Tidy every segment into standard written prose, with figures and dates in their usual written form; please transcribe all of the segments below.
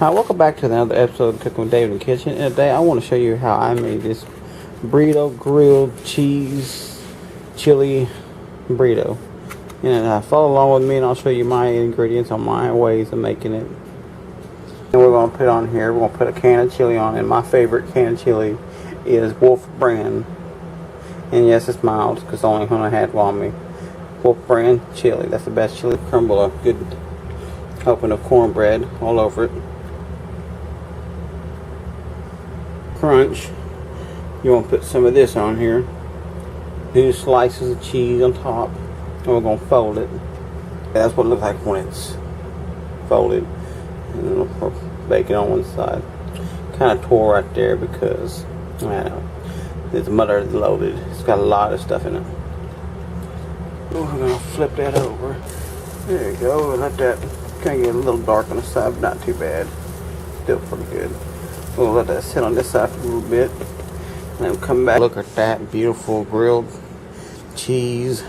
Hi, welcome back to another episode of Cooking with David in the Kitchen. And today I want to show you how I made this burrito grilled cheese chili burrito. And follow along with me and I'll show you my ingredients on my ways of making it. And we're going to put on here, we're going to put a can of chili on, and my favorite can of chili is Wolf brand. And yes, it's mild because it's the only one I had on me. Wolf brand chili, that's the best chili. Crumble a good helping of cornbread all over it. Crunch. You want to put some of this on here. 2 slices of cheese on top, and we're going to fold it. That's what it looks like when it's folded. And then we'll put bacon on one side. Kind of tore right there because I know this mother is loaded. It's got a lot of stuff in it. We're going to flip that over. There you go. Let that kind of get a little dark on the side, but not too bad. Still pretty good. We'll let that sit on this side for a little bit. And then come back. Look at that beautiful grilled cheese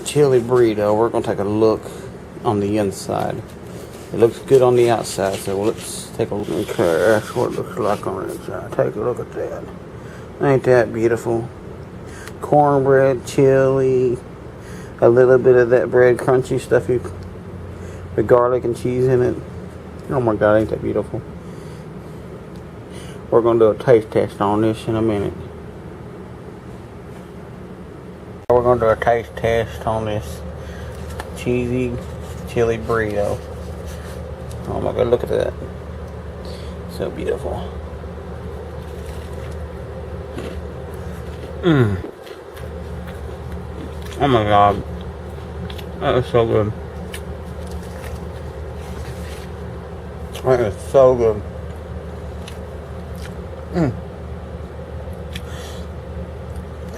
chili burrito. We're going to take a look on the inside. It looks good on the outside, so let's take a look. Okay, that's what it looks like on the inside. Take a look at that. Ain't that beautiful? Cornbread, chili, a little bit of that bread crunchy stuff with garlic and cheese in it. Oh my God, ain't that beautiful? We're going to do a taste test on this in a minute. We're going to do a taste test on this cheesy chili burrito. Oh my God, look at that. So beautiful. Oh my God. That is so good. That is so good.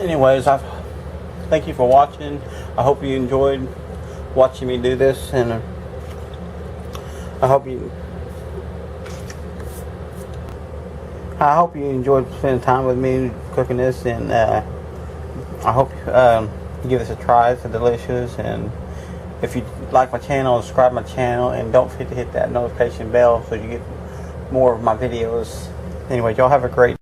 Anyways, thank you for watching. I hope you enjoyed watching me do this, and I hope you enjoyed spending time with me cooking this, and I hope you give this a try. It's delicious, and if you like my channel, subscribe my channel, and don't forget to hit that notification bell so you get more of my videos. Anyway, y'all have a great